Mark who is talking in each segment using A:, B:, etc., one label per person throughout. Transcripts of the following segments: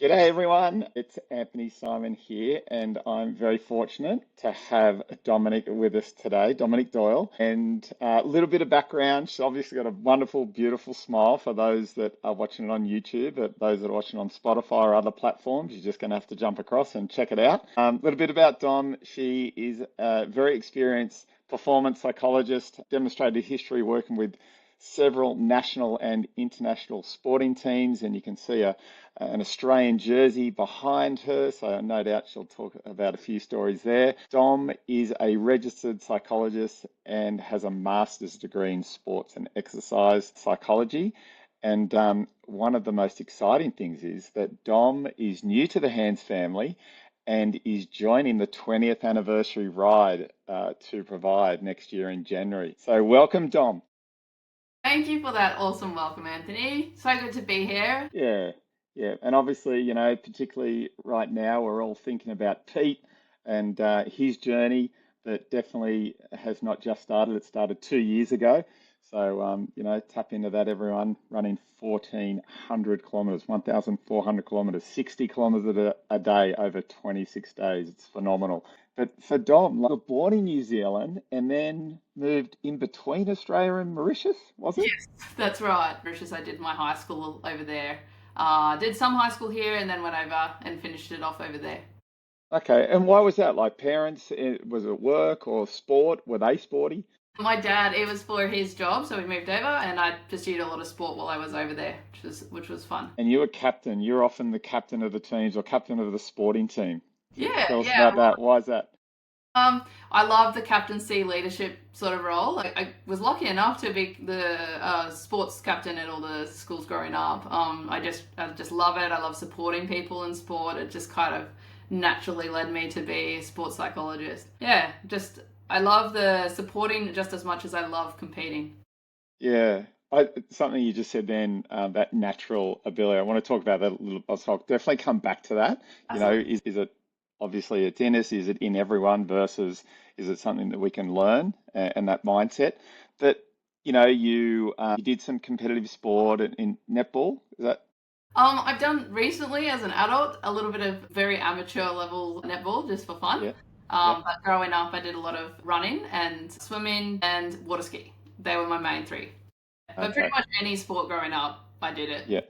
A: G'day everyone, it's Anthony Simon here, and I'm very fortunate to have Dominique with us today, Dominique Doyle. And a little bit of background, she's obviously got a wonderful, beautiful smile for those that are watching it on YouTube, but those that are watching on Spotify or other platforms, you're just going to have to jump across and check it out. A little bit about Dom, she is a very experienced performance psychologist, demonstrated history working with several national and international sporting teams, and you can see an Australian jersey behind her, so no doubt she'll talk about a few stories there. Dom is a registered psychologist and has a master's degree in sports and exercise psychology. And one of the most exciting things is that Dom is new to the Hands family and is joining the 20th anniversary ride to Provide next year in January. So welcome, Dom.
B: Thank you for that awesome welcome, Anthony. So good to be here.
A: Yeah, yeah. And obviously, particularly right now, we're all thinking about Pete and his journey that definitely has not just started, it started 2 years ago. So, tap into that, everyone, running 1,400 kilometers, 1,400 kilometers, 60 kilometers a day over 26 days. It's phenomenal. But for Dom, like, you were born in New Zealand and then moved in between Australia and Mauritius, was it?
B: Yes, that's right. Mauritius, I did my high school over there. Did some high school here and then went over and finished it off over there.
A: Okay, and why was that? Like parents, was it work or sport? Were they sporty?
B: My dad, it was for his job, so we moved over and I pursued a lot of sport while I was over there, which was fun.
A: And you were captain. You're often the captain of the teams or captain of the sporting team.
B: Yeah,
A: Tell us
B: yeah.
A: about that. Why is that?
B: I love the captaincy leadership sort of role. I was lucky enough to be the sports captain at all the schools growing up. I just love it. I love supporting people in sport. It just kind of naturally led me to be a sports psychologist. Yeah, just I love the supporting just as much as I love competing.
A: Yeah, something you just said then, that natural ability. I want to talk about that a little. I'll definitely come back to that.
B: Absolutely.
A: Is it obviously it's in us? Is it in everyone versus is it something that we can learn and that mindset? But you did some competitive sport in netball. Is that
B: I've done recently as an adult a little bit of very amateur level netball just for fun.
A: yeah? Yeah.
B: But growing up, I did a lot of running and swimming and water ski. They were my main three. But pretty
A: Okay.
B: much any sport growing up, I did it.
A: Yeah.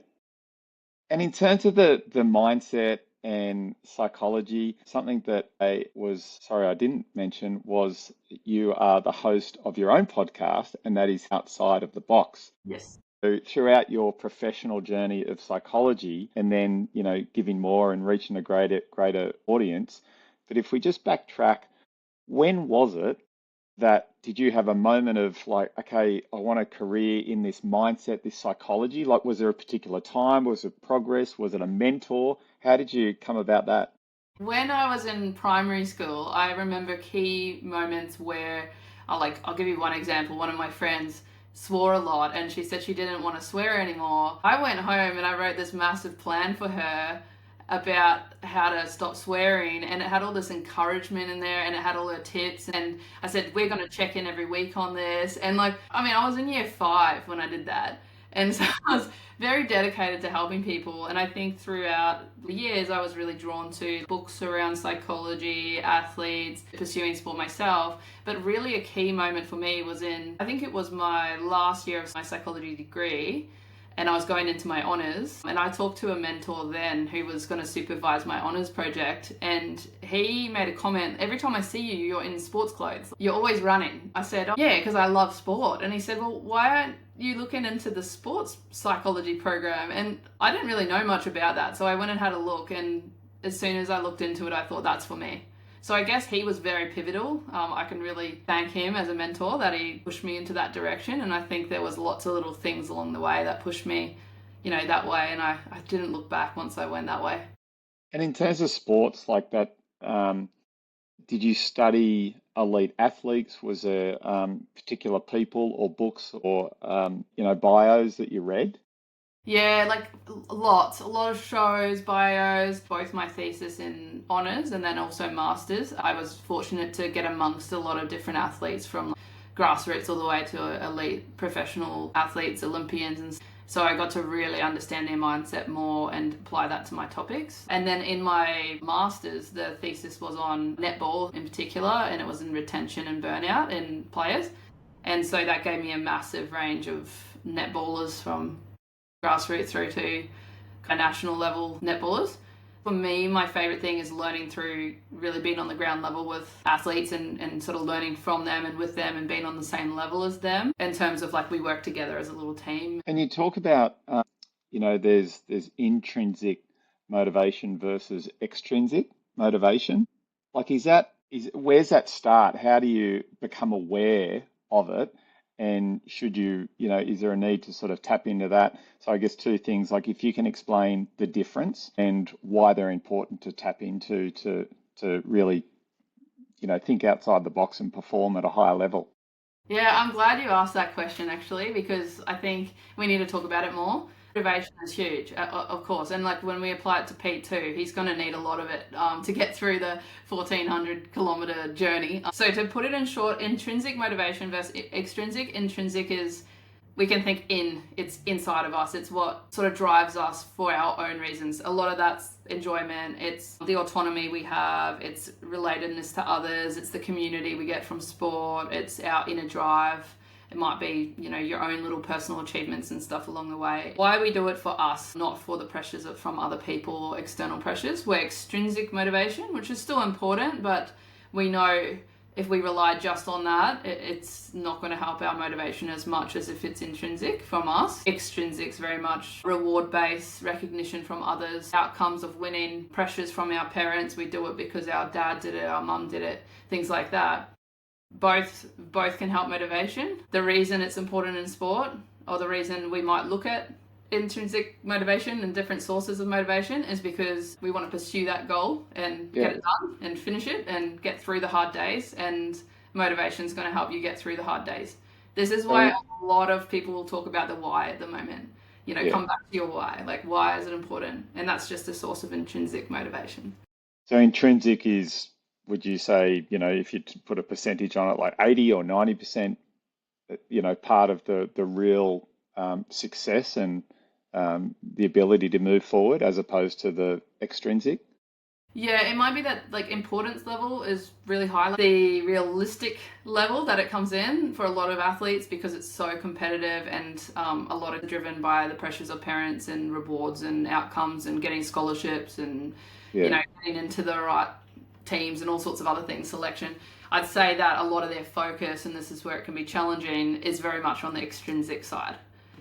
A: And in terms of the mindset and psychology, something that I didn't mention was you are the host of your own podcast, and that is Outside of the Box.
B: Yes.
A: So throughout your professional journey of psychology, and then, giving more and reaching a greater audience. But if we just backtrack, when was it that did you have a moment of like, okay, I want a career in this mindset, this psychology? Like, was there a particular time? Was it progress? Was it a mentor? How did you come about that?
B: When I was in primary school, I remember key moments where I'll give you one example. One of my friends swore a lot and she said she didn't want to swear anymore. I went home and I wrote this massive plan for her about how to stop swearing, and it had all this encouragement in there and it had all her tips, and I said we're going to check in every week on this. And I was in year 5 when I did that, and so I was very dedicated to helping people. And I think throughout the years I was really drawn to books around psychology, athletes, pursuing sport myself. But really a key moment for me was I think it was my last year of my psychology degree, and I was going into my honours, and I talked to a mentor then who was going to supervise my honours project, and he made a comment, every time I see you, you're in sports clothes. You're always running. I said, oh, yeah, because I love sport. And he said, well, why aren't you looking into the sports psychology program? And I didn't really know much about that, so I went and had a look, and as soon as I looked into it, I thought that's for me. So I guess he was very pivotal. I can really thank him as a mentor that he pushed me into that direction. And I think there was lots of little things along the way that pushed me, that way. And I didn't look back once I went that way.
A: And in terms of sports like that, did you study elite athletes? Was there particular people or books or bios that you read?
B: Yeah, like lots, a lot of shows, bios, both my thesis in honours and then also masters. I was fortunate to get amongst a lot of different athletes from grassroots all the way to elite professional athletes, Olympians, and So I got to really understand their mindset more and apply that to my topics. And then in my master's, the thesis was on netball in particular, and it was in retention and burnout in players. And so that gave me a massive range of netballers from grassroots through to a national level netballers. For me, my favorite thing is learning through really being on the ground level with athletes and sort of learning from them and with them and being on the same level as them in terms of like we work together as a little team.
A: And you talk about, there's intrinsic motivation versus extrinsic motivation. Like, where's that start? How do you become aware of it? And is there a need to sort of tap into that? So I guess two things, like if you can explain the difference and why they're important to tap into to really, think outside the box and perform at a higher level.
B: Yeah, I'm glad you asked that question actually, because I think we need to talk about it more. Motivation is huge, of course, and like when we apply it to Pete too, he's going to need a lot of it to get through the 1,400-kilometer journey. So to put it in short, intrinsic motivation versus extrinsic. Intrinsic is we can think it's inside of us. It's what sort of drives us for our own reasons. A lot of that's enjoyment. It's the autonomy we have. It's relatedness to others. It's the community we get from sport. It's our inner drive. It might be, your own little personal achievements and stuff along the way. Why we do it for us, not for the pressures from other people or external pressures. We're extrinsic motivation, which is still important, but we know if we rely just on that, it's not going to help our motivation as much as if it's intrinsic from us. Extrinsic's very much reward-based, recognition from others, outcomes of winning, pressures from our parents. We do it because our dad did it, our mum did it, things like that. Both can help motivation. The reason it's important in sport, or the reason we might look at intrinsic motivation and different sources of motivation, is because we want to pursue that goal and get it done and finish it and get through the hard days, and motivation is going to help you get through the hard days. This is why a lot of people will talk about the why at the moment. Come back to your why. Like, why is it important? And that's just a source of intrinsic motivation.
A: So intrinsic is, would you say, if you put a percentage on it, like 80 or 90%, part of the real success and the ability to move forward as opposed to the extrinsic?
B: Yeah, it might be that like importance level is really high. Like, the realistic level that it comes in for a lot of athletes, because it's so competitive and a lot of driven by the pressures of parents and rewards and outcomes and getting scholarships and getting into the right teams and all sorts of other things, selection. I'd say that a lot of their focus, and this is where it can be challenging, is very much on the extrinsic side.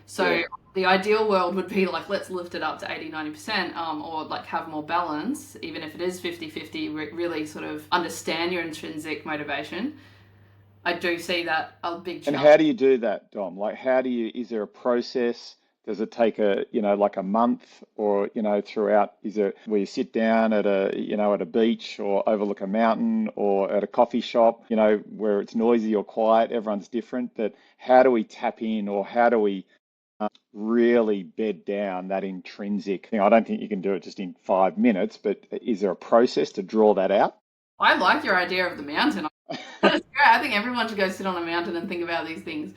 B: So the ideal world would be like, let's lift it up to 80-90%, or like have more balance, even if it is 50-50, really sort of understand your intrinsic motivation. I do see that a big challenge.
A: And how do you do that, Dom? Like, is there a process? Does it take like a month, or, throughout? Is it where you sit down at a beach or overlook a mountain or at a coffee shop, where it's noisy or quiet? Everyone's different. But how do we tap in, or how do we really bed down that intrinsic thing? I don't think you can do it just in 5 minutes, but is there a process to draw that out?
B: I like your idea of the mountain. That's great. I think everyone should go sit on a mountain and think about these things.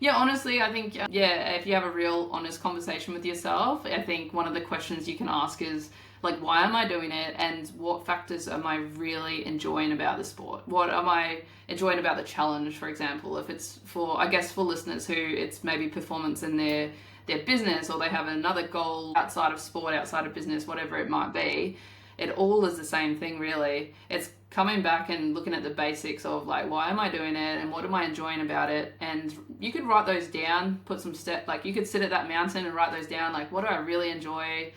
B: Yeah, honestly, I think, if you have a real honest conversation with yourself, I think one of the questions you can ask is, like, why am I doing it? And what factors am I really enjoying about the sport? What am I enjoying about the challenge, for example? If it's for listeners who it's maybe performance in their business, or they have another goal outside of sport, outside of business, whatever it might be, it all is the same thing, really. It's coming back and looking at the basics of, like, why am I doing it and what am I enjoying about it? And you could write those down, put some like, you could sit at that mountain and write those down, like, what do I really enjoy?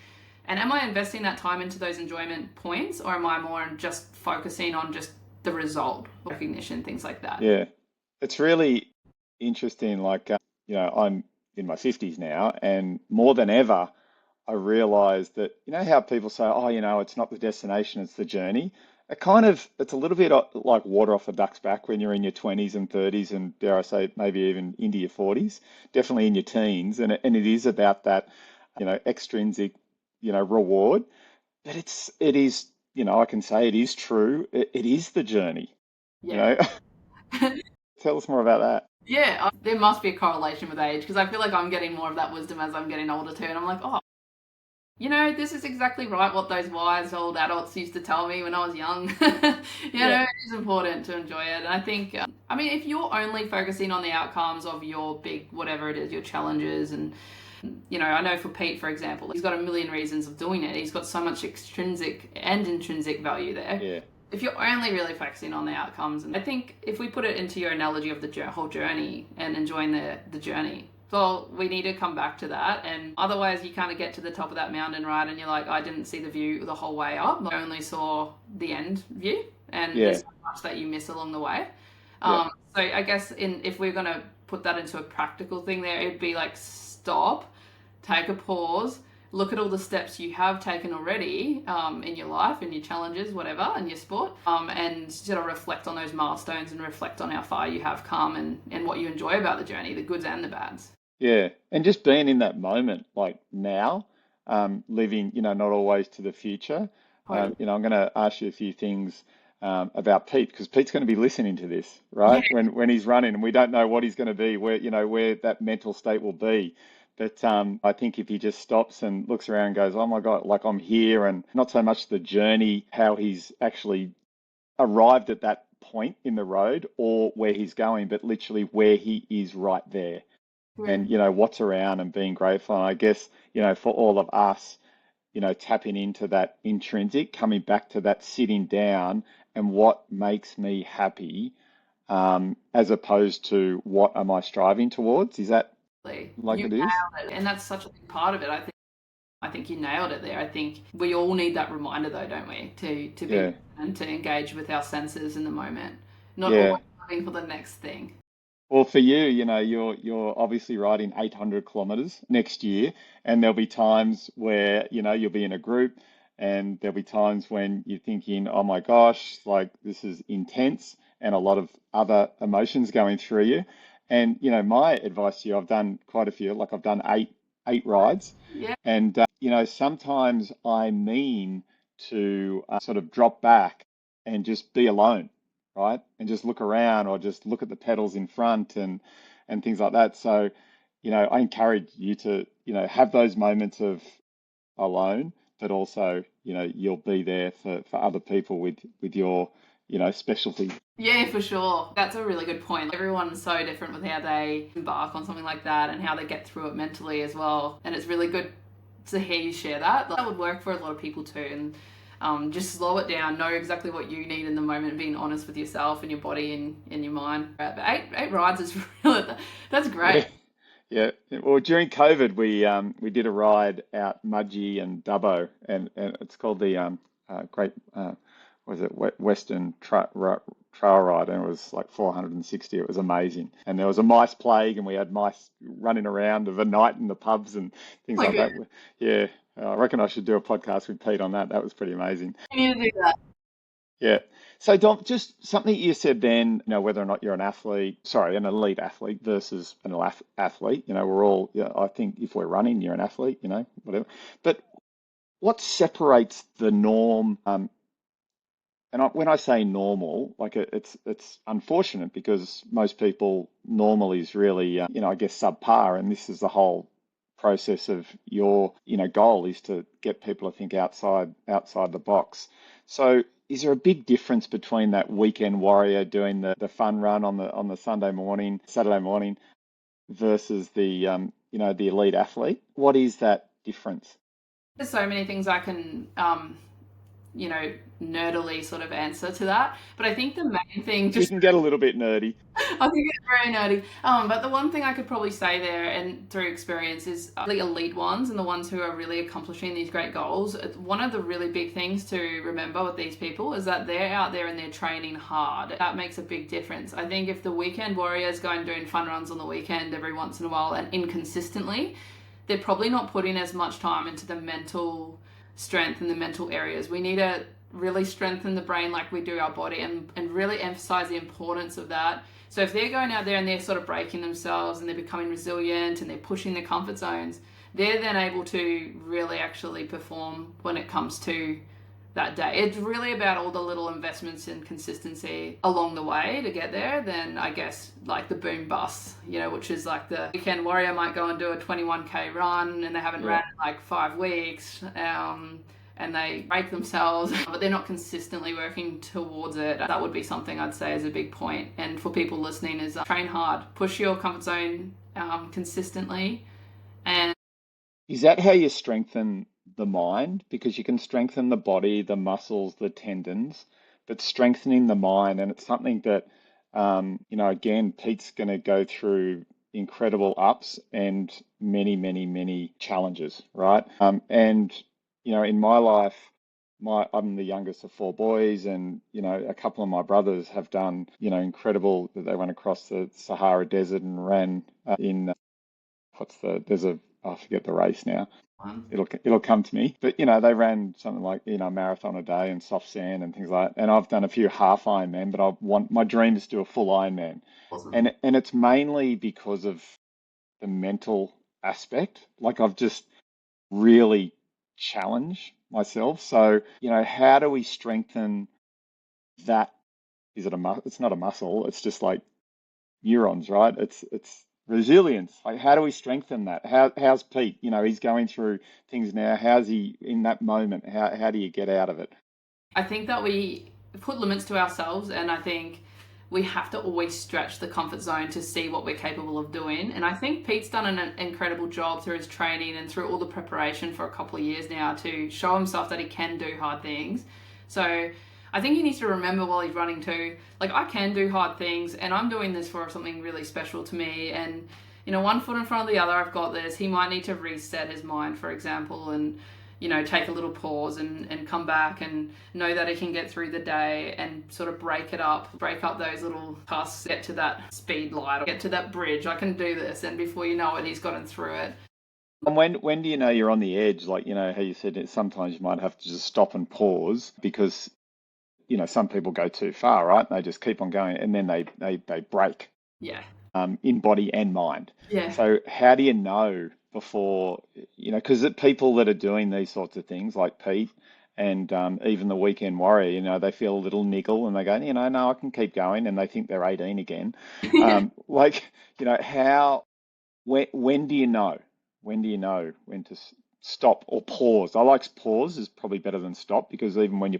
B: And am I investing that time into those enjoyment points, or am I more just focusing on just the result, recognition, things like that?
A: Yeah, it's really interesting. Like, I'm in my 50s now, and more than ever, I realized that, how people say, oh, it's not the destination, it's the journey. It's a little bit like water off a duck's back when you're in your 20s and 30s, and dare I say, maybe even into your 40s, definitely in your teens. And it is about that, extrinsic, reward. But it is, I can say it is true. It is the journey,
B: Yeah.
A: Tell us more about that.
B: Yeah, there must be a correlation with age, because I feel like I'm getting more of that wisdom as I'm getting older too, and I'm like, oh, this is exactly right what those wise old adults used to tell me when I was young.
A: Yeah,
B: It is important to enjoy it. And I think, I mean, if you're only focusing on the outcomes of your big, whatever it is, your challenges, and, I know for Pete, for example, he's got a million reasons of doing it. He's got so much extrinsic and intrinsic value there.
A: yeah,
B: If you're only really focusing on the outcomes, and I think if we put it into your analogy of the whole journey and enjoying the journey, well, we need to come back to that. And otherwise, you kind of get to the top of that mountain, right? And you're like, I didn't see the view the whole way up. I only saw the end view. And
A: yeah,
B: there's so much that you miss along the way.
A: yeah,
B: So I guess if we're going to put that into a practical thing there, it'd be like stop, take a pause, look at all the steps you have taken already in your life, in your challenges, whatever, in your sport, and sort of reflect on those milestones and reflect on how far you have come and what you enjoy about the journey, the goods and the bads.
A: yeah. And just being in that moment, like now, living, not always to the future.
B: Totally.
A: I'm going to ask you a few things about Pete because Pete's going to be listening to this,
B: Yeah,
A: right? When he's running, and we don't know what he's going to be, where that mental state will be. But I think if he just stops and looks around and goes, "Oh my God, like I'm here," and not so much the journey, how he's actually arrived at that point in the road or where he's going, but literally where he is right there and
B: true.
A: what's around and being grateful. And I guess for all of us, tapping into that intrinsic, coming back to that sitting down and what makes me happy, as opposed to what am I striving towards. Is that like
B: You
A: it is?
B: nailed it. And that's such a big part of it. I think you nailed it there. I think we all need that reminder though, don't we? To be
A: Yeah,
B: and to engage with our senses in the moment. Not
A: yeah.
B: always looking for the next thing.
A: Well, for you, you're obviously riding 800 kilometers next year, and there'll be times where, you'll be in a group, and there'll be times when you're thinking, oh my gosh, like this is intense, and a lot of other emotions going through you. And, my advice to you, I've done quite a few, like I've done eight rides,
B: Yeah,
A: and, sometimes I mean to sort of drop back and just be alone, right? And just look around or just look at the pedals in front and things like that. So, I encourage you to, have those moments of alone, but also, you'll be there for other people with your, specialty.
B: yeah, for sure. That's a really good point. Everyone's so different with how they embark on something like that and how they get through it mentally as well. And it's really good to hear you share that. That would work for a lot of people too. And just slow it down, know exactly what you need in the moment, being honest with yourself and your body and your mind. Right, but eight rides is really, that's great.
A: Yeah. Yeah. Well, during COVID, we did a ride out Mudgee and Dubbo, and it's called the Great was it Western Trail Ride, and it was like 460. It was amazing, and there was a mice plague, and we had mice running around of the night in the pubs and things
B: Oh my
A: like that.
B: goodness,
A: Yeah, I reckon I should do a podcast with Pete on that. That was pretty amazing.
B: you need to do that.
A: Yeah. So, Dom, just something you said then, whether or not you're an athlete, sorry, an elite athlete versus an athlete, we're all, I think if we're running, you're an athlete, whatever. But what separates the norm? And when I say normal, like it's unfortunate because most people normal is really, I guess subpar, and this is the whole process of your, goal is to get people to think outside the box. So is there a big difference between that weekend warrior doing the fun run on the Saturday morning versus the the elite athlete? What is that difference?
B: There's so many things I can nerdily sort of answer to that. But I think the main thing,
A: We
B: just
A: can get a little bit nerdy.
B: I think it's very nerdy. But the one thing I could probably say there, and through experience, is the elite ones and the ones who are really accomplishing these great goals. One of the really big things to remember with these people is that they're out there and they're training hard. That makes a big difference. I think if the weekend warriors go and doing fun runs on the weekend every once in a while and inconsistently, they're probably not putting as much time into the mental strength and the mental areas. We need to really strengthen the brain like we do our body and really emphasize the importance of that. So if they're going out there and they're sort of breaking themselves and they're becoming resilient and they're pushing their comfort zones, they're then able to really actually perform when it comes to that day. It's really about all the little investments and consistency along the way to get there. Then I guess like the boom bust, which is like the weekend warrior might go and do a 21K run and they haven't ran in like 5 weeks. And they break themselves, but they're not consistently working towards it. That would be something I'd say is a big point. And for people listening is train hard, push your comfort zone consistently. And
A: is that how you strengthen the mind? Because you can strengthen the body, the muscles, the tendons, but strengthening the mind, and it's something that, again, Pete's going to go through incredible ups and many, many, many challenges, right? In my life, I'm the youngest of 4 boys, and a couple of my brothers have done incredible. They went across the Sahara Desert and ran in I forget the race now. It'll come to me. But they ran something like a marathon a day and soft sand and things like that. And I've done a few half Ironman, but my dream is to do a full Ironman.
B: awesome.
A: And it's mainly because of the mental aspect. Like I've just really challenged myself. So, how do we strengthen that? It's not a muscle, it's just like neurons, right? It's resilience. Like, how do we strengthen that? How's Pete? He's going through things now. How's he in that moment? How do you get out of it?
B: I think that we put limits to ourselves, and I think we have to always stretch the comfort zone to see what we're capable of doing. And I think Pete's done an incredible job through his training and through all the preparation for a couple of years now to show himself that he can do hard things. So I think he needs to remember while he's running too, like, I can do hard things and I'm doing this for something really special to me. And, one foot in front of the other, I've got this. He might need to reset his mind, for example, and take a little pause and come back and know that he can get through the day and sort of break up those little tasks, get to that speed light, or get to that bridge. I can do this. And before you know it, he's gotten through it.
A: And when do you know you're on the edge? Like, how you said, sometimes you might have to just stop and pause because, some people go too far, right? And they just keep on going and then they break.
B: Yeah.
A: In body and mind.
B: Yeah.
A: So how do you know before, because people that are doing these sorts of things like Pete and even the weekend warrior, they feel a little niggle and they go, no, I can keep going, and they think they're 18 again. When do you know? When do you know when to stop or pause? I like pause is probably better than stop, because even when you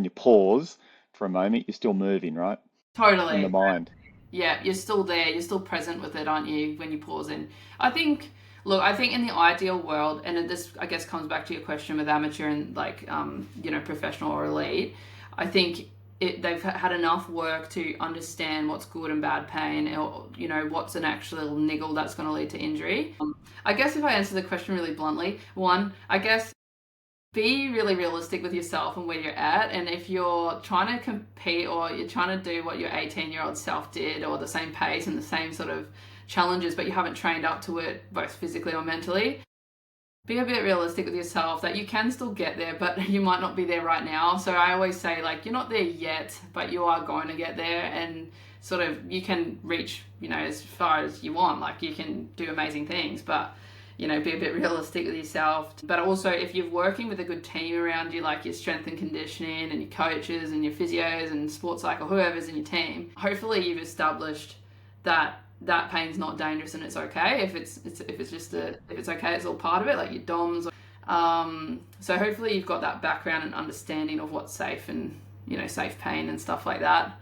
A: pause for a moment, you're still moving, right?
B: Totally.
A: In the mind.
B: Yeah, you're still there. You're still present with it, aren't you, when you pause in? I think in the ideal world, and this, I guess, comes back to your question with amateur and professional or elite, I think they've had enough work to understand what's good and bad pain, or, what's an actual niggle that's going to lead to injury. I guess if I answer the question really bluntly, one, I guess, be really realistic with yourself and where you're at. And if you're trying to compete or you're trying to do what your 18-year-old self did, or the same pace and the same sort of challenges, but you haven't trained up to it both physically or mentally, be a bit realistic with yourself that you can still get there, but you might not be there right now. So I always say, like, you're not there yet, but you are going to get there, and sort of you can reach, as far as you want. Like, you can do amazing things, but be a bit realistic with yourself. But also, if you're working with a good team around you, like your strength and conditioning and your coaches and your physios and sports cycle, whoever's in your team, hopefully you've established that pain's not dangerous and it's okay. If it's okay, it's all part of it, like your DOMs. So hopefully you've got that background and understanding of what's safe and, safe pain and stuff like that.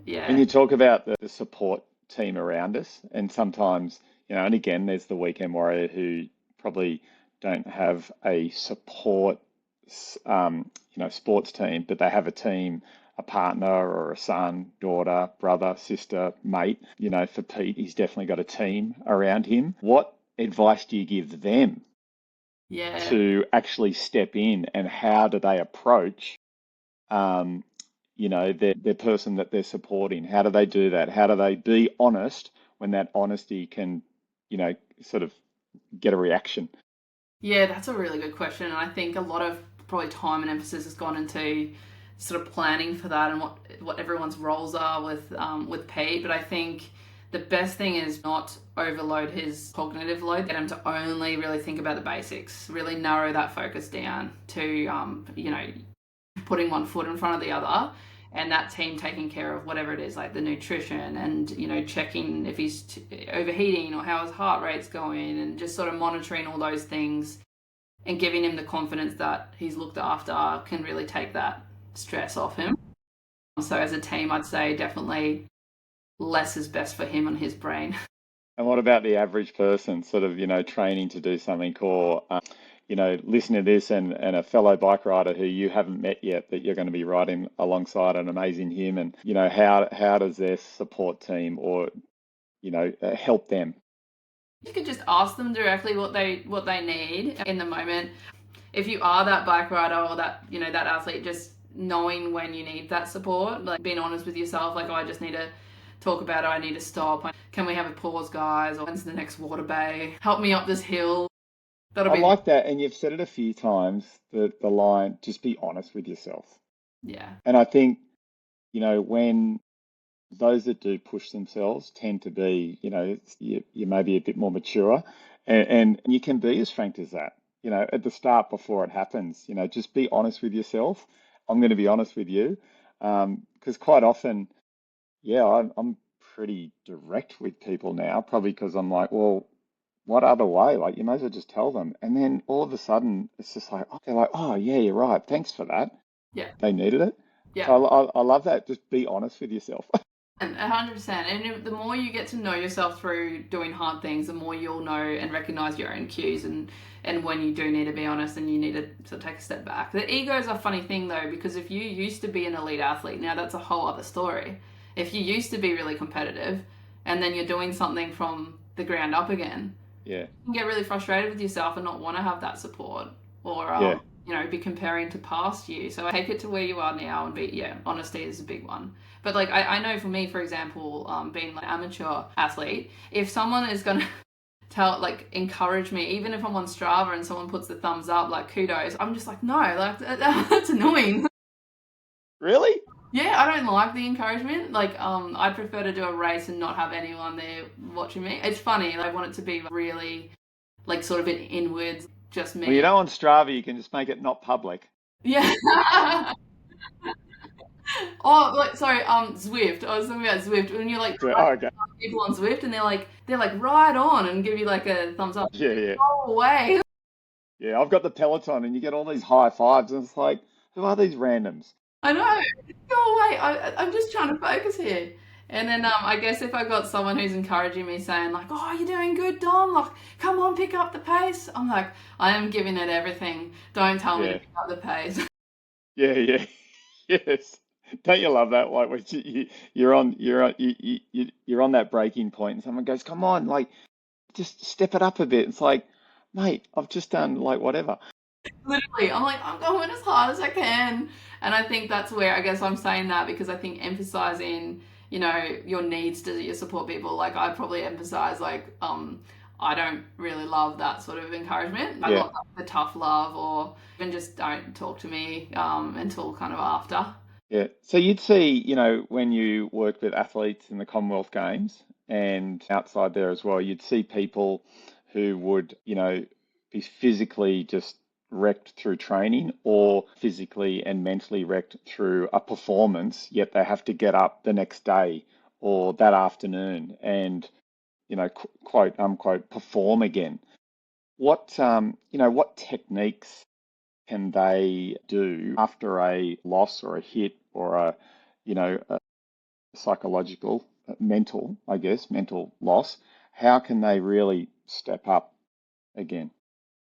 B: Yeah.
A: And you talk about the support team around us, and sometimes, and again, there's the weekend warrior who probably don't have a support, sports team, but they have a team, a partner or a son, daughter, brother, sister, mate. For Pete, he's definitely got a team around him. What advice do you give them to actually step in, and how do they approach, their person that they're supporting? How do they do that? How do they be honest when that honesty can, sort of get a reaction?
B: Yeah, that's a really good question. And I think a lot of probably time and emphasis has gone into sort of planning for that and what everyone's roles are with Pete. But I think the best thing is not overload his cognitive load, get him to only really think about the basics, really narrow that focus down to, putting one foot in front of the other, and that team taking care of whatever it is, like the nutrition and, checking if he's overheating or how his heart rate's going, and just sort of monitoring all those things and giving him the confidence that he's looked after can really take that stress off him. So as a team, I'd say definitely less is best for him and his brain.
A: And what about the average person sort of, training to do something, or, listen to this, and a fellow bike rider who you haven't met yet that you're going to be riding alongside an amazing human, how does their support team or, help them?
B: You could just ask them directly what they need in the moment. If you are that bike rider or that, that athlete, just knowing when you need that support, like being honest with yourself, like, oh, I just need to talk about it, I need to stop. Can we have a pause, guys? Or when's the next water bay? Help me up this hill.
A: I like that, and you've said it a few times, the line, just be honest with yourself.
B: Yeah.
A: And I think, when those that do push themselves tend to be, you may be a bit more mature, and you can be as frank as that, at the start before it happens, just be honest with yourself. I'm going to be honest with you, because quite often, yeah, I'm pretty direct with people now, probably because I'm like, well, what other way? Like, you might as well just tell them. And then all of a sudden, it's just like, oh, they're like, oh, yeah, you're right. Thanks for that.
B: Yeah.
A: They needed it.
B: Yeah.
A: So I love that. Just be honest with yourself.
B: And 100%. And the more you get to know yourself through doing hard things, the more you'll know and recognize your own cues and when you do need to be honest and you need to sort of take a step back. The ego is a funny thing though, because if you used to be an elite athlete, now that's a whole other story. If you used to be really competitive and then you're doing something from the ground up again,
A: yeah,
B: you can get really frustrated with yourself and not want to have that support or, be comparing to past you. So take it to where you are now and honesty is a big one. But like, I know for me, for example, being like an amateur athlete, if someone is going to encourage me, even if I'm on Strava and someone puts the thumbs up, like kudos, I'm just like, no, like that's annoying.
A: Really?
B: Yeah, I don't like the encouragement. Like, I prefer to do a race and not have anyone there watching me. It's funny. I want it to be really, like, sort of an inwards, just me.
A: Well, on Strava, you can just make it not public.
B: Yeah. Oh, like, sorry, Zwift. I was talking about Zwift. When you're like,
A: okay.
B: people on Zwift and they're like right on and give you like a thumbs up.
A: Yeah.
B: Go away.
A: Yeah, I've got the Peloton and you get all these high fives and it's like, who are these randoms?
B: I know. Go away. I'm just trying to focus here. And then I guess if I got someone who's encouraging me saying like, oh, you're doing good, Dom, like, come on, pick up the pace. I'm like, I am giving it everything. Don't tell me to pick up the pace.
A: Yeah. Yes. Don't you love that? Like when you're on that breaking point and someone goes, come on, like just step it up a bit. It's like, mate, I've just done like whatever.
B: Literally, I'm like, I'm going as hard as I can. And I think that's where I guess I'm saying that because I think emphasizing, your needs to your support people, like I probably emphasize like, I don't really love that sort of encouragement. I love the tough love or even just don't talk to me until kind of after.
A: Yeah. So you'd see, when you work with athletes in the Commonwealth Games and outside there as well, you'd see people who would, be physically just wrecked through training or physically and mentally wrecked through a performance, yet they have to get up the next day or that afternoon and, quote unquote, perform again. What techniques can they do after a loss or a hit or a psychological, mental loss? How can they really step up again?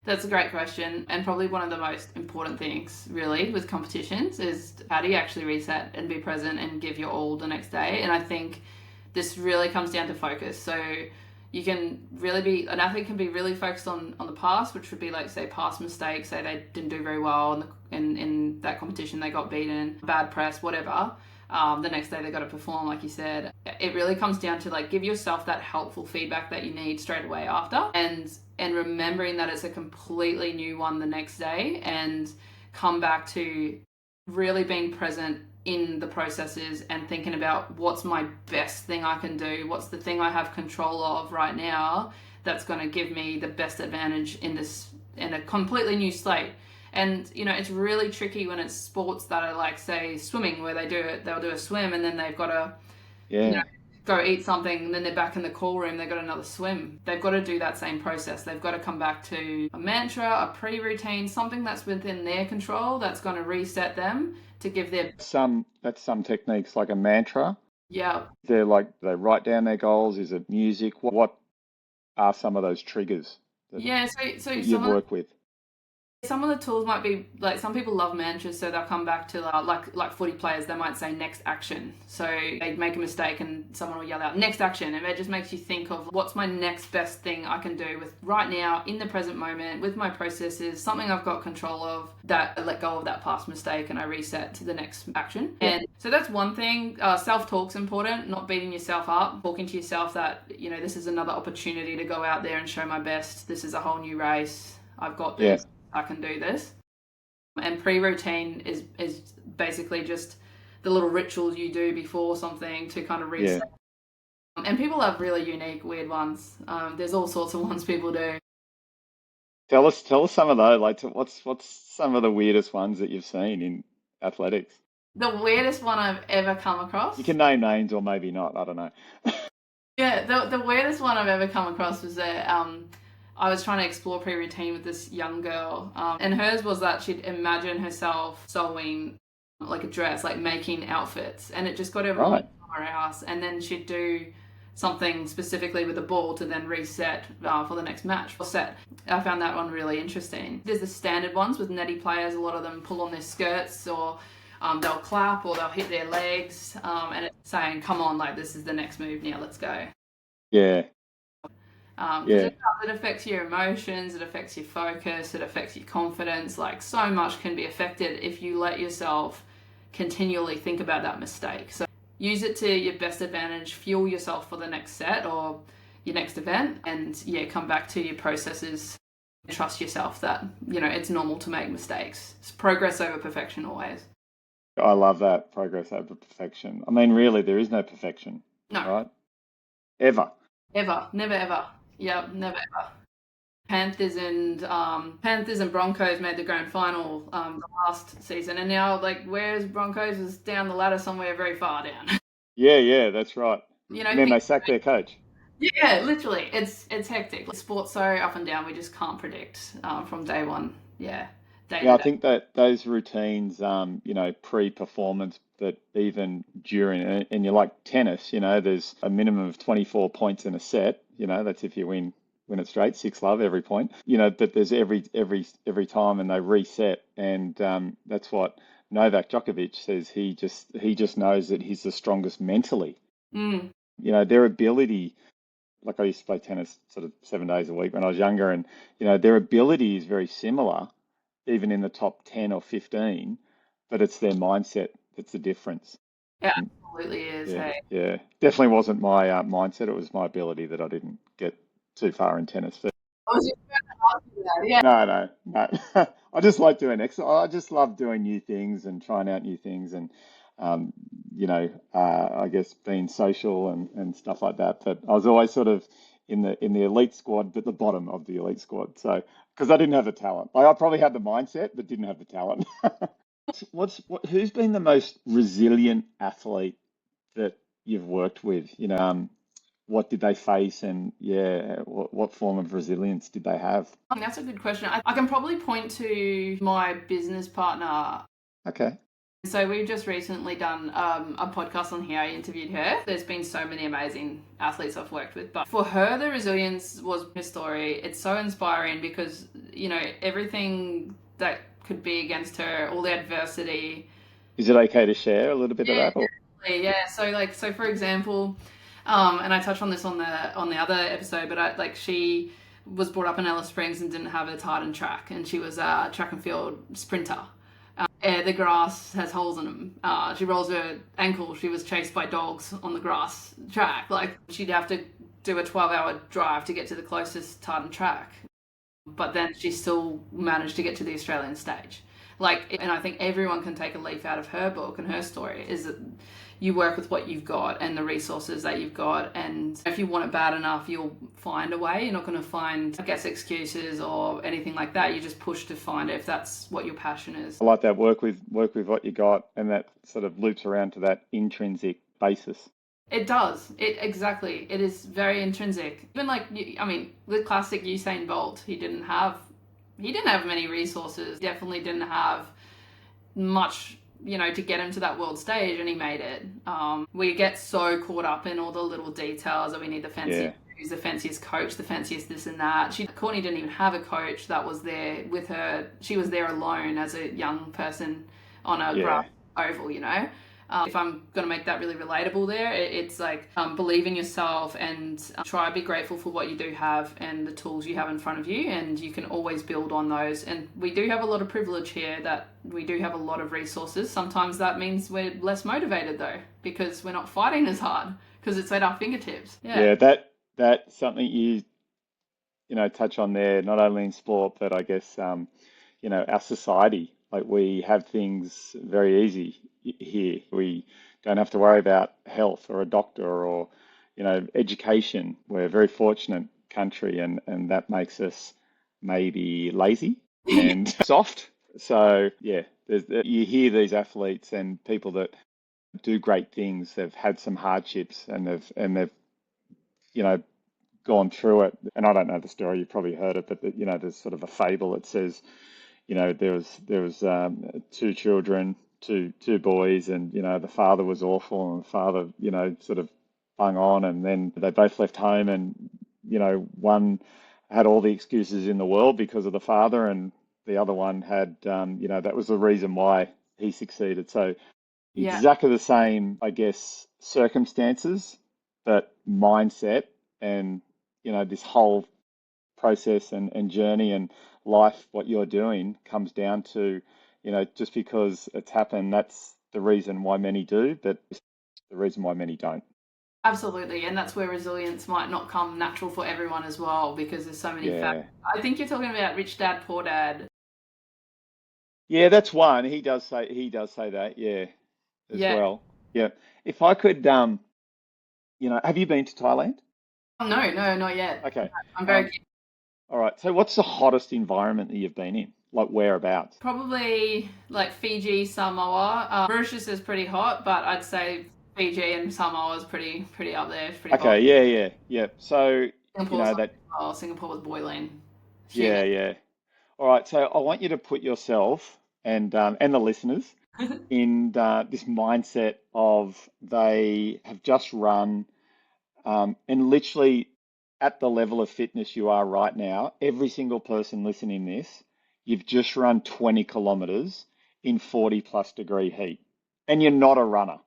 B: That's a great question, and probably one of the most important things, really, with competitions is how do you actually reset and be present and give your all the next day? And I think this really comes down to focus. So you can really an athlete can be really focused on the past, which would be like, say, past mistakes, say they didn't do very well in that competition, they got beaten, bad press, whatever. The next day they got to perform, like you said. It really comes down to like give yourself that helpful feedback that you need straight away after, and remembering that it's a completely new one the next day, and come back to really being present in the processes and thinking about what's my best thing I can do, what's the thing I have control of right now that's going to give me the best advantage in a completely new slate. And it's really tricky when it's sports that are like, say, swimming, where they'll do a swim and then they've got to
A: Yeah.
B: go eat something, and then they're back in the call room, they've got another swim. They've got to do that same process. They've got to come back to a mantra, a pre-routine, something that's within their control that's going to reset them to give their...
A: That's some techniques like a mantra.
B: Yeah.
A: They're like they write down their goals. Is it music? What are some of those triggers that,
B: Yeah, so
A: that you've worked with?
B: some of the tools might be like, some people love mantras, so they'll come back to like footy players, they might say next action. So they make a mistake and someone will yell out next action, and it just makes you think of what's my next best thing I can do with right now in the present moment with my processes, something I've got control of, that I let go of that past mistake and I reset to the next action.
A: Yeah.
B: And so that's one thing. Self-talk's important, not beating yourself up, talking to yourself that, this is another opportunity to go out there and show my best. This is a whole new race. I've got this.
A: Yeah.
B: I can do this. And pre-routine is basically just the little rituals you do before something to kind of reset. Yeah. And people have really unique, weird ones. There's all sorts of ones people do.
A: Tell us some of those. Like, what's some of the weirdest ones that you've seen in athletics?
B: The weirdest one I've ever come across.
A: You can name names or maybe not. I don't know.
B: Yeah, the weirdest one I've ever come across was that I was trying to explore pre-routine with this young girl, and hers was that she'd imagine herself sewing like a dress, like making outfits, and it just got her
A: Right.
B: her ass, and then she'd do something specifically with a ball to then reset for the next match or set. I found that one really interesting. There's the standard ones with netty players. A lot of them pull on their skirts, or they'll clap, or they'll hit their legs, and it's saying, come on, like, this is the next move now, let's go.
A: Yeah.
B: Because it affects your emotions, it affects your focus, it affects your confidence. Like, so much can be affected if you let yourself continually think about that mistake. So use it to your best advantage, fuel yourself for the next set or your next event, and come back to your processes. Trust yourself that, it's normal to make mistakes. It's progress over perfection always.
A: I love that, progress over perfection. I mean, really, there is no perfection.
B: No.
A: Right? Ever.
B: Never ever. Yeah, never ever. Panthers and Broncos made the grand final the last season, and now, like, where's Broncos is down the ladder somewhere very far down.
A: Yeah, that's right. And then they sacked their coach.
B: Yeah, literally, it's hectic. Sport's so up and down, we just can't predict from day one. Yeah.
A: I think that those routines, pre-performance, but even during, and you're like tennis, there's a minimum of 24 points in a set. That's if you win it straight, 6-love every point. But there's every time, and they reset, and that's what Novak Djokovic says. He just knows that he's the strongest mentally.
B: Mm.
A: Their ability. Like, I used to play tennis sort of 7 days a week when I was younger, and their ability is very similar, even in the top 10 or 15, but it's their mindset that's the difference.
B: Yeah, absolutely is.
A: Yeah. Definitely wasn't my mindset. It was my ability that I didn't get too far in tennis. But
B: I was just going to ask you that. Yeah.
A: no. I just like doing exercise. I just love doing new things and trying out new things, and I guess being social and stuff like that. But I was always sort of in the elite squad, but the bottom of the elite squad. So, because I didn't have the talent. Like, I probably had the mindset, but didn't have the talent. Who's been the most resilient athlete that you've worked with? What did they face, and what form of resilience did they have?
B: That's a good question. I can probably point to my business partner.
A: Okay.
B: So we've just recently done a podcast on here. I interviewed her. There's been so many amazing athletes I've worked with, but for her, the resilience was her story. It's so inspiring because, everything that could be against her, all the adversity.
A: Is it okay to share a little bit of that? Or?
B: Yeah. So for example, and I touched on this on the other episode, but she was brought up in Alice Springs and didn't have a hardened track, and she was a track and field sprinter. The grass has holes in them. She rolls her ankle. She was chased by dogs on the grass track. Like, she'd have to do a 12-hour drive to get to the closest tartan track. But then she still managed to get to the Australian stage. Like, and I think everyone can take a leaf out of her book and her story, is that you work with what you've got and the resources that you've got, and if you want it bad enough, you'll find a way. You're not going to find, I guess, excuses or anything like that. You just push to find it if that's what your passion is.
A: I like that. Work with what you got, and that sort of loops around to that intrinsic basis.
B: It does. Exactly. It is very intrinsic. Even like, I mean, the classic Usain Bolt, he didn't have many resources. Definitely didn't have much, to get him to that world stage, and he made it. We get so caught up in all the little details that we need the fancy shoes, the fanciest coach, the fanciest this and that. Courtney didn't even have a coach that was there with her. She was there alone as a young person on a grass oval, if I'm going to make that really relatable there, it's like believe in yourself and try to be grateful for what you do have and the tools you have in front of you, and you can always build on those. And we do have a lot of privilege here, that we do have a lot of resources. Sometimes that means we're less motivated though, because we're not fighting as hard because it's at our fingertips.
A: Yeah, that's something you touch on there, not only in sport, but I guess our society. Like, we have things very easy here. We don't have to worry about health or a doctor or, education. We're a very fortunate country, and that makes us maybe lazy and soft. So yeah, you hear these athletes and people that do great things. They've had some hardships, and they've gone through it. And I don't know the story. You've probably heard it, but there's sort of a fable that says, there was two children, two boys, and the father was awful, and the father sort of hung on, and then they both left home, and one had all the excuses in the world because of the father, and the other one had that was the reason why he succeeded. So exactly the same, I guess, circumstances, but mindset, and this whole process and journey and life, what you're doing comes down to, just because it's happened, that's the reason why many do, but it's the reason why many don't.
B: Absolutely, and that's where resilience might not come natural for everyone as well, because there's so many factors. I think you're talking about Rich Dad Poor Dad.
A: Yeah, that's one. He does say that, as well. Yeah. If I could, have you been to Thailand?
B: No, not yet.
A: Okay.
B: I'm very keen.
A: All right. So what's the hottest environment that you've been in? Like, whereabouts?
B: Probably like Fiji, Samoa. Mauritius is pretty hot, but I'd say Fiji and Samoa is pretty up there. It's pretty hot.
A: Okay. Yeah. So,
B: Singapore's
A: that,
B: Singapore was boiling.
A: yeah. All right. So I want you to put yourself and the listeners in this mindset of, they have just run, and literally at the level of fitness you are right now, every single person listening this, you've just run 20 kilometers in 40 plus degree heat, and you're not a runner,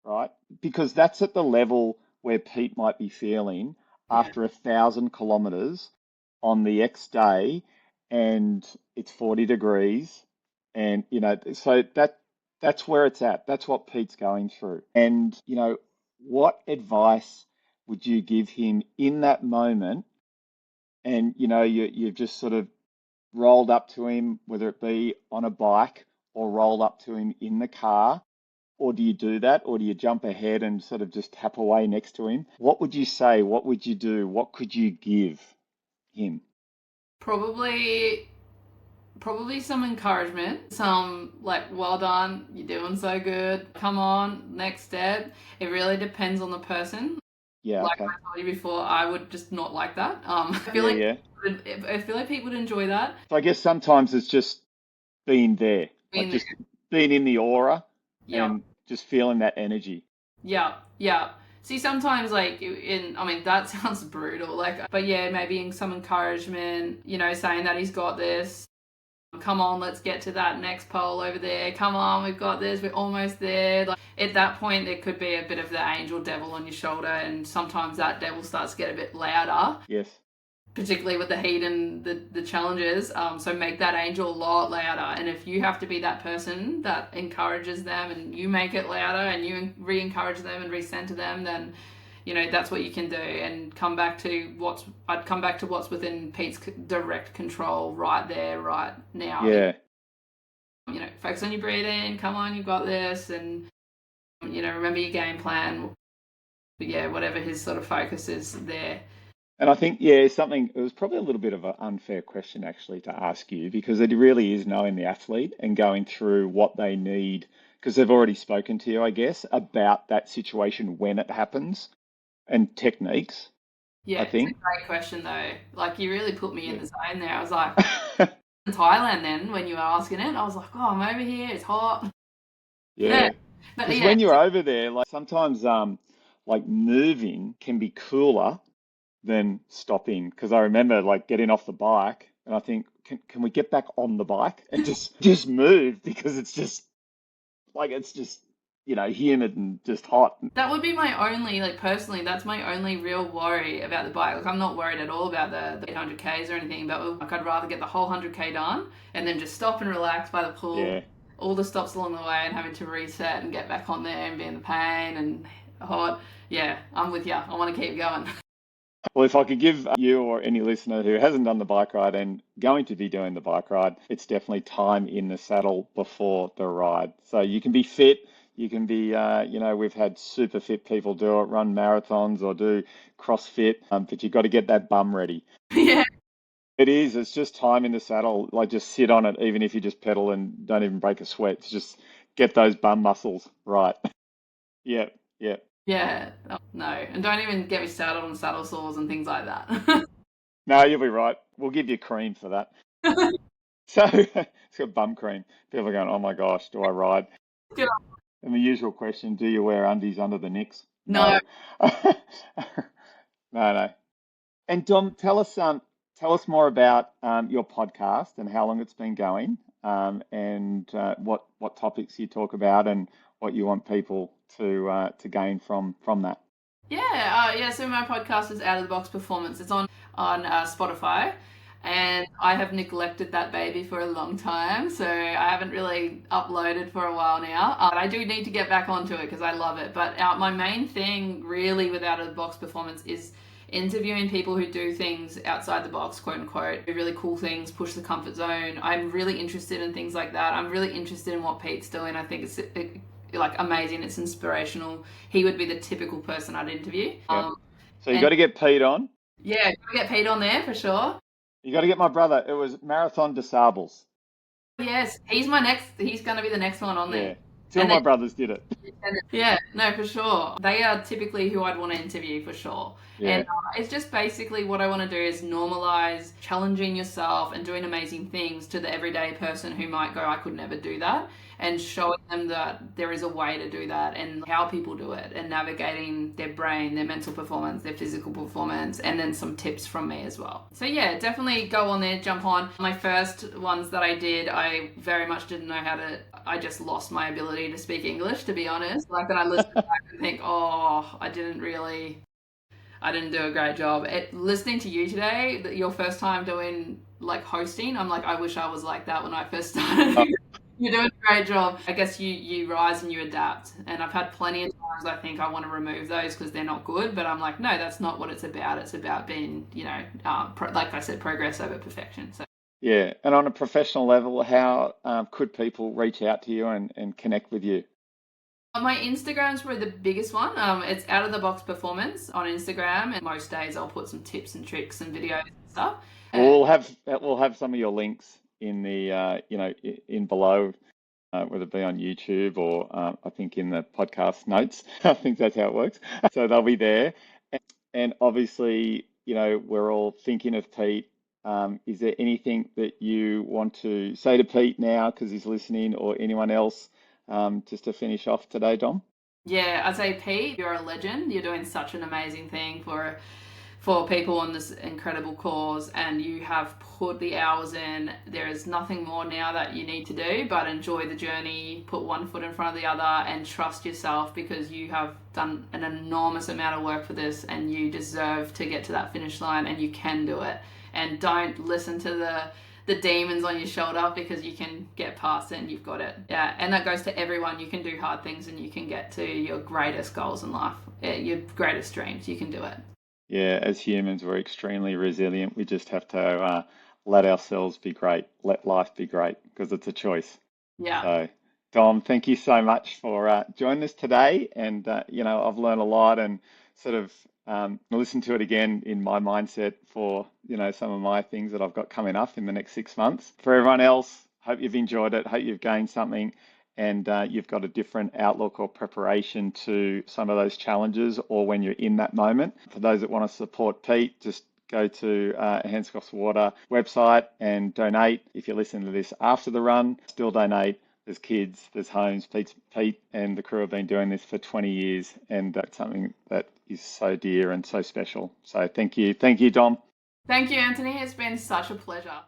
A: right? Because that's at the level where Pete might be feeling after 1,000 kilometers on the X day, and it's 40 degrees, and so that's where it's at. That's what Pete's going through. And what advice would you give him in that moment? And you've just sort of rolled up to him, whether it be on a bike or rolled up to him in the car, or do you do that, or do you jump ahead and sort of just tap away next to him? What would you say? What would you do? What could you give him?
B: Probably some encouragement, some like, well done, you're doing so good, come on, next step. It really depends on the person.
A: Yeah,
B: Like
A: okay.
B: I told you before, I would just not like that. I feel
A: Yeah.
B: I feel like people would enjoy that.
A: So I guess sometimes it's just being there, like
B: Being there.
A: just being in the aura
B: Yeah,
A: and just feeling that energy.
B: yeah. See, sometimes like I mean, that sounds brutal. Like, but yeah, maybe in some encouragement, saying that he's got this. Come on, let's get to that next pole over there. Come on, we've got this. We're almost there. Like, at that point, there could be a bit of the angel devil on your shoulder, and sometimes that devil starts to get a bit louder.
A: Yes.
B: Particularly with the heat and the challenges. So make that angel a lot louder. And if you have to be that person that encourages them, and you make it louder, and you re-encourage them and recenter them, then that's what you can do. And I'd come back to what's within Pete's direct control right there, right now.
A: Yeah.
B: focus on your breathing, come on, you've got this, and remember your game plan. But yeah, whatever his sort of focus is there.
A: And I think, yeah, it was probably a little bit of an unfair question actually to ask you because it really is knowing the athlete and going through what they need because they've already spoken to you, I guess, about that situation when it happens and techniques,
B: Yeah,
A: I
B: it's a
A: think.
B: great question though. Like you really put me in
A: Yeah.
B: the zone there. I was like, in Thailand then when you were asking it, I was like, oh, I'm over here, it's hot. Yeah.
A: Yeah.
B: But
A: Because
B: yeah,
A: when you're over there, like sometimes like moving can be cooler than stopping. Because I remember like getting off the bike and I think, can we get back on the bike and just move because it's just humid and just hot.
B: that would be my only, like personally, that's my only real worry about the bike. Like I'm not worried at all about the 800 Ks or anything, but like I'd rather get the whole 100K done and then just stop and relax by the pool,
A: Yeah.
B: all the stops along the way and having to reset and get back on there and be in the pain and hot. Yeah, I'm with you. I want to keep going.
A: Well, if I could give you or any listener who hasn't done the bike ride and going to be doing the bike ride, it's definitely time in the saddle before the ride. So you can be fit, you can be, we've had super fit people do it, run marathons or do CrossFit, but you've got to get that bum ready.
B: Yeah.
A: It is, it's just time in the saddle, like just sit on it, even if you just pedal and don't even break a sweat. It's just get those bum muscles right. Yeah, yeah.
B: Yeah, oh, no, and don't even get me started on saddle sores and things like that.
A: No, you'll be right. We'll give you cream for that. So it's got bum cream. People are going, oh my gosh, do I ride?
B: Good.
A: And the usual question, do you wear undies under the nicks?
B: No,
A: No. No, no. And Dom, tell us more about your podcast and how long it's been going, and what topics you talk about and what you want people to gain from that.
B: yeah. So my podcast is Out of the Box Performance. It's on Spotify, and I have neglected that baby for a long time, so I haven't really uploaded for a while now. But I do need to get back onto it because I love it. But my main thing, really, with Out of the Box Performance is interviewing people who do things outside the box, quote unquote, do really cool things, push the comfort zone. I'm really interested in things like that. I'm really interested in what Pete's doing. I think it's like amazing. It's inspirational. He would be the typical person I'd interview.
A: Yep. So you
B: And
A: got to get Pete on.
B: yeah, gotta get Pete on there for sure.
A: You got to get my brother. It was Marathon des Sables.
B: Yes, he's my next. He's gonna be the next one on there.
A: Yeah. Two of
B: And
A: my
B: then
A: brothers did it.
B: yeah, no, for sure. They are typically who I'd want to interview for sure. And
A: Yeah.
B: it's just basically what I want to do is normalize challenging yourself and doing amazing things to the everyday person who might go, I could never do that, and showing them that there is a way to do that and how people do it and navigating their brain, their mental performance, their physical performance, and then some tips from me as well. So yeah, definitely go on there, jump on. My first ones that I did, I very much didn't know how to, I just lost my ability to speak English, to be honest. Like, when I listen back and think, oh, I didn't do a great job. Listening to you today, your first time doing like hosting, I'm like, I wish I was like that when I first started. You're doing a great job. I guess you rise and you adapt. And I've had plenty of times I think I want to remove those because they're not good. But I'm like, no, that's not what it's about. It's about being, like I said, progress over perfection. So
A: Yeah. And on a professional level, how could people reach out to you and connect with you?
B: my Instagram's probably the biggest one. It's Out of the Box Performance on Instagram. And most days I'll put some tips and tricks and videos and stuff.
A: We'll have some of your links in the in below, whether it be on YouTube or I think in the podcast notes. I think that's how it works. So they'll be there. And obviously, we're all thinking of Pete. Is there anything that you want to say to Pete now because he's listening, or anyone else, just to finish off today, Dom?
B: Yeah, I'd say Pete, you're a legend. You're doing such an amazing thing for people on this incredible cause, and you have put the hours in. There is nothing more now that you need to do but enjoy the journey, put one foot in front of the other, and trust yourself because you have done an enormous amount of work for this and you deserve to get to that finish line and you can do it. And don't listen to the demons on your shoulder because you can get past it and you've got it. Yeah, and that goes to everyone. You can do hard things and you can get to your greatest goals in life, your greatest dreams. You can do it.
A: Yeah, as humans, we're extremely resilient. We just have to let ourselves be great, let life be great, because it's a choice.
B: Yeah.
A: So, Dom, thank you so much for joining us today. And, I've learned a lot and sort of listened to it again in my mindset for, some of my things that I've got coming up in the next 6 months. For everyone else, hope you've enjoyed it. Hope you've gained something and you've got a different outlook or preparation to some of those challenges or when you're in that moment. For those that want to support Pete, just go to Handscroft's Water website and donate. If you're listening to this after the run, still donate. There's kids, there's homes. Pete and the crew have been doing this for 20 years, and that's something that is so dear and so special. So thank you. Thank you, Dom.
B: Thank you, Anthony. It's been such a pleasure.